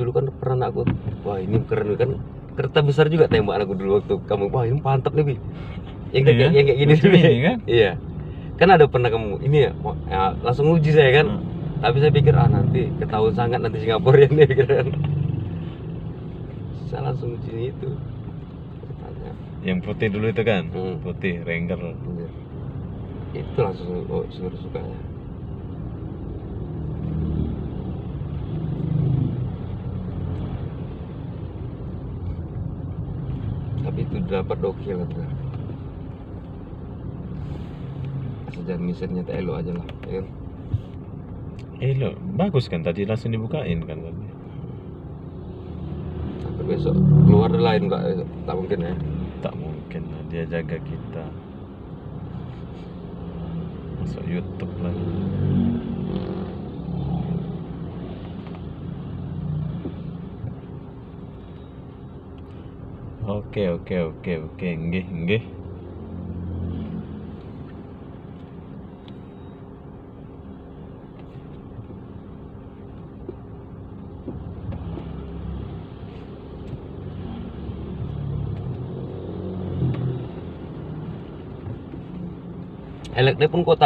dulu kan pernah aku, wah ini keren kan, kereta besar juga tembakan aku dulu waktu kamu, wah ini mantap nih Bi. Yang kayak gini Lucu Bi. ini kan? Iya. Kan ada pernah kamu ini ya, langsung uji saya kan. Tapi saya pikir nanti ketahuan sangat nanti Singapura ini kan. Saya langsung uji itu. Ceritanya. Yang putih dulu itu kan? Putih, Ranger. Iya. Itu langsung suka-sukanya. Tapi itu dapat dokil lah. Sejak misalnya tak elok aja lah, ya. Elok, bagus kan tadi langsung dibukain kan tadi. Tapi besok keluar lain enggak, tak mungkin ya. Tak mungkin lah, dia jaga kita. Masuk YouTube lagi. Oke, nggih. Eleknya pun kok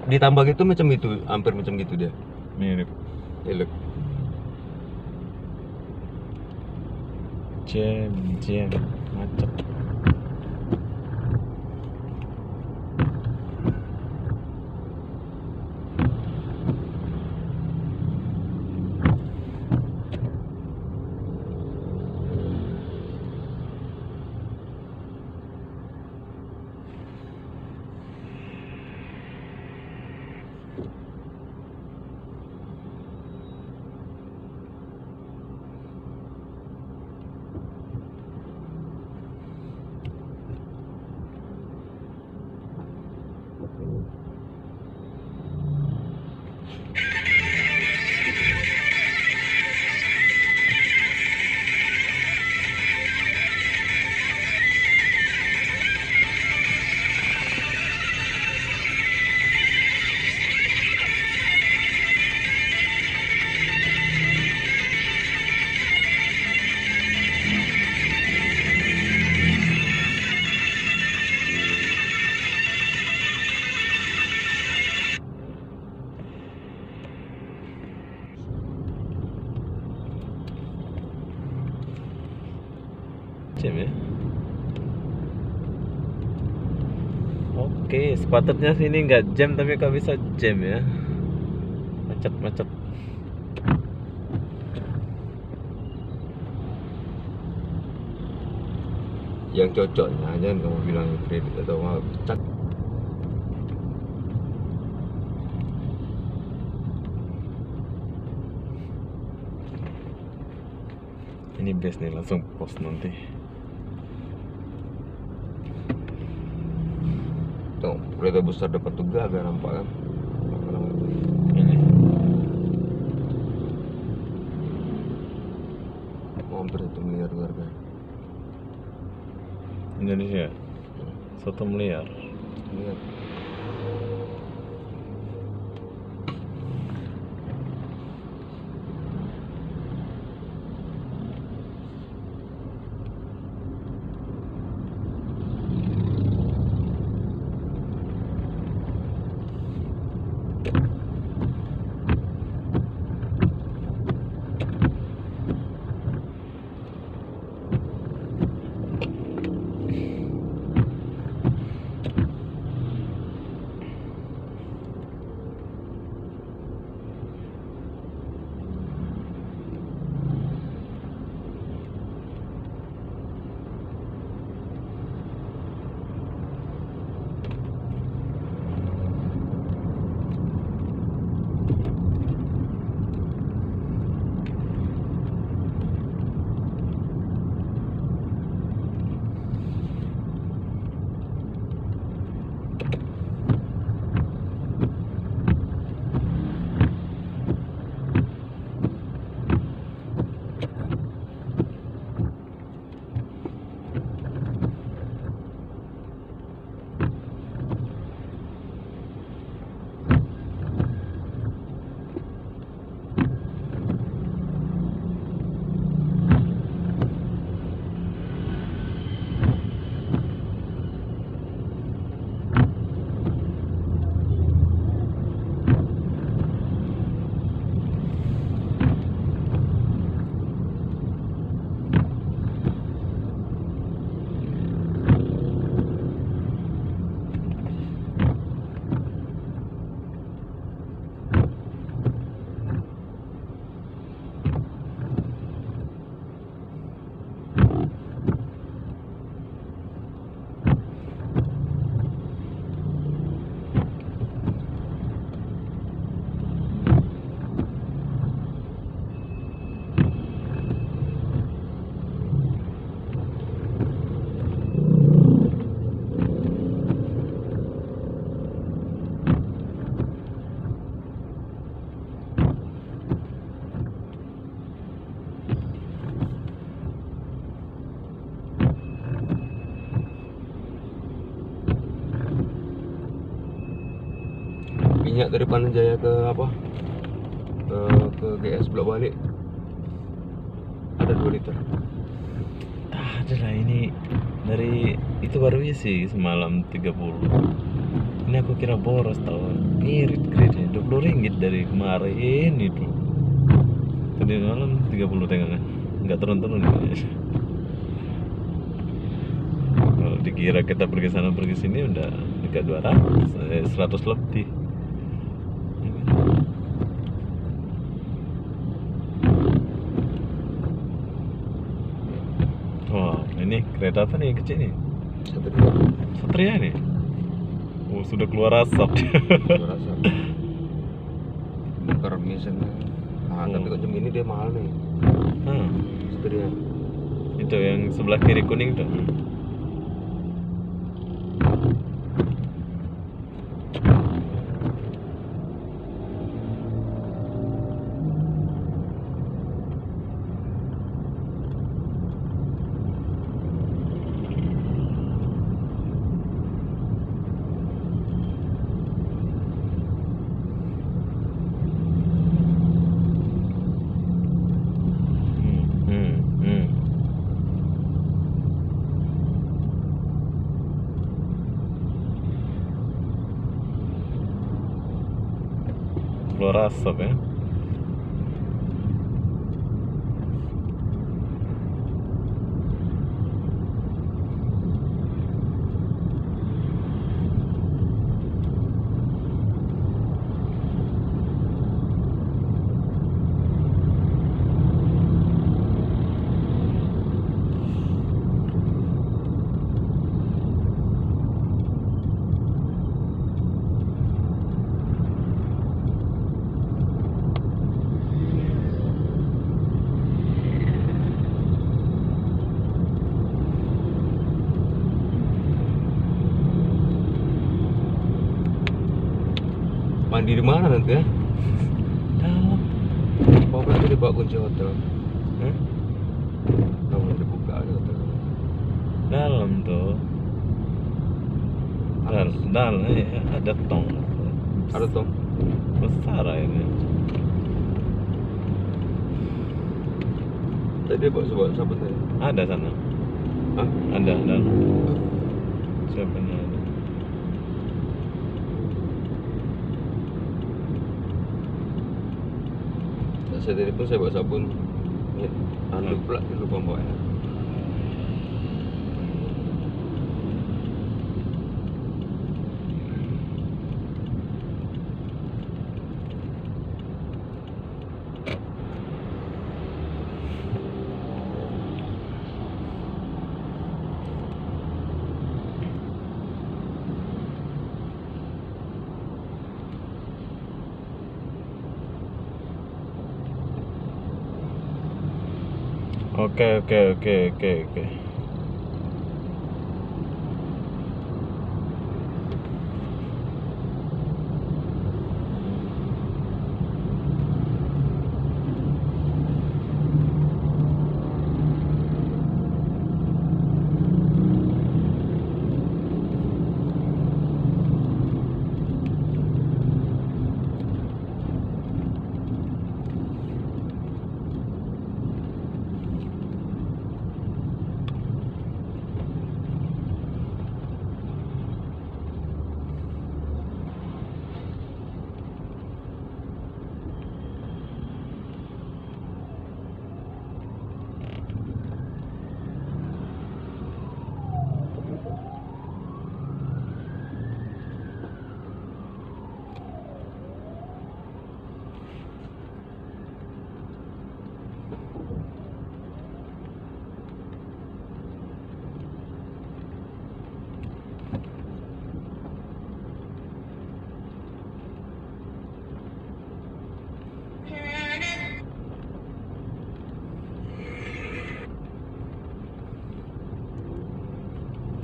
ditambah gitu macam itu, hampir macam gitu dia. Mirip. Elek. Jam, macet. Jam ya. Oke, sepatutnya sini nggak jam tapi kok bisa jam ya. Macet. Yang cocoknya jangan kamu bilang kredit atau mau cat. Ini best nih, langsung post nanti. Tuh, kereta besar dapat juga agak nampak kan. Ini Hampir 1 miliar warga. Indonesia 1 miliar. Lihat. minyak dari Jaya ke apa? Ke GS bolak balik ada 2 liter. Ada lah ini dari itu baru isi semalam 30. Ini aku kira boros tau. Irit gridnya 20 ringgit dari kemarin itu. Tadi malam 30 tengoknya. Enggak turun-turun. Kalau dikira kita pergi sana pergi sini udah dekat 200, 100 lebih. Wah, ini kereta apa nih kecil nih? Satria nih. Oh, sudah keluar asap. Gua rasa bongkar mesinnya. Nah, tapi kok jam ini dia mahal nih. Itu dia. Itu yang sebelah kiri kuning tuh. Keluar asap ya. Mandi di mana nanti ya? Dalam. Pokoknya itu dibawa kunci hotel. Hah? Kamu dibuka aja hotel. Dalam tuh. Dalam ya, ada tong. Ada tong. Besar ini. Tadi dia bawa sabun tadi. Ada sana. Hah? Ada. Siapa ada? Saya tadi pun saya bawa sabun. Ya, handuk pula lupa bawa ya. Oke.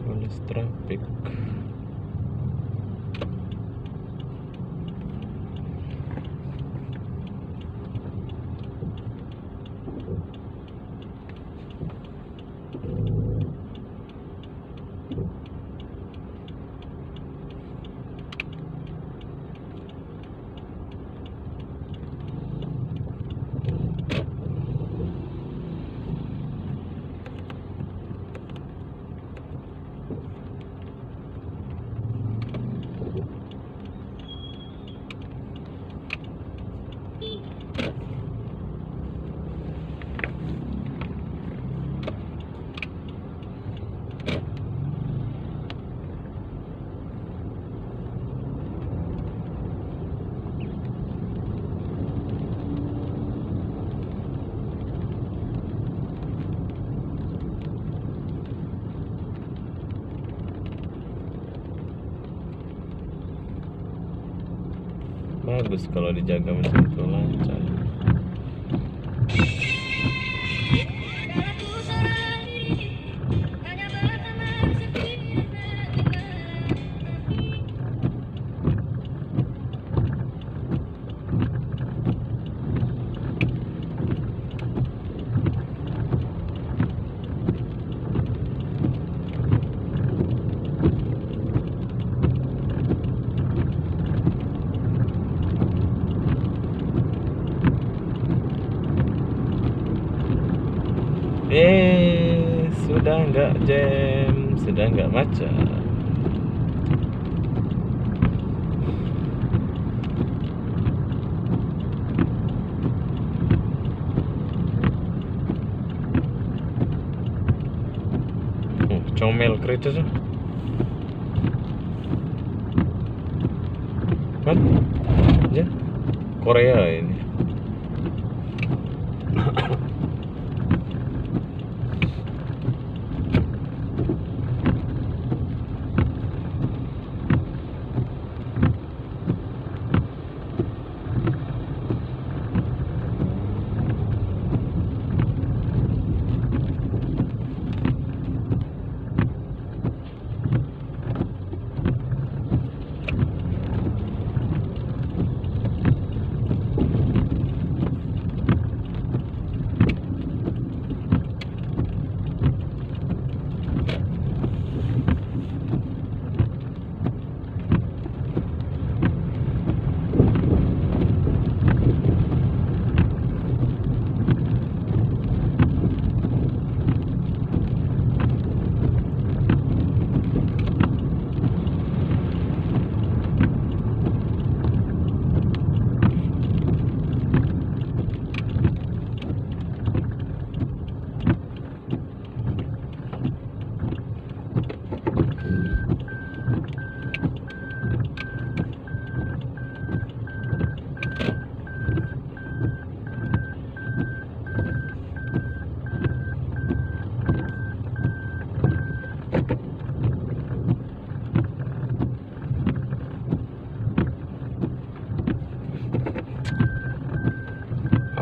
Polis trafik. bagus kalau dijaga macam itu lancar. Sudah nggak jam, sudah nggak macet. Comel kereta tuh. Kan? Ya. Korea ini.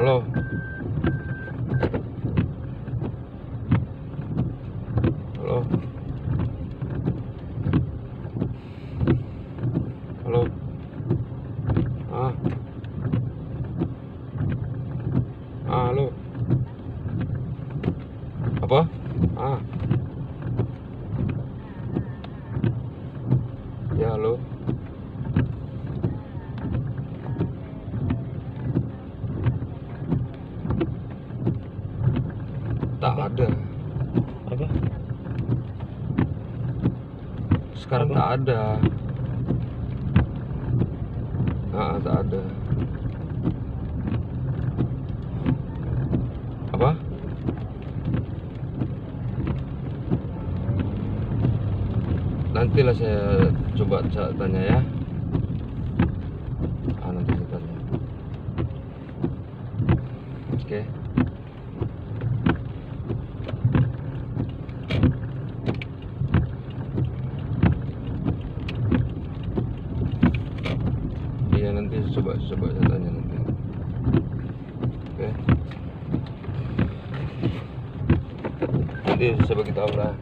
Halo. Halo. Halo. Halo. Apa? Ya, halo. Tak ada. Apa? Sekarang Apa? tak ada. Tak ada. Apa? Nantilah saya coba tanya ya. Nanti saya tanya. Oke. Iya, nanti coba saya tanya nanti. Oke. Nanti saya beritahu lah.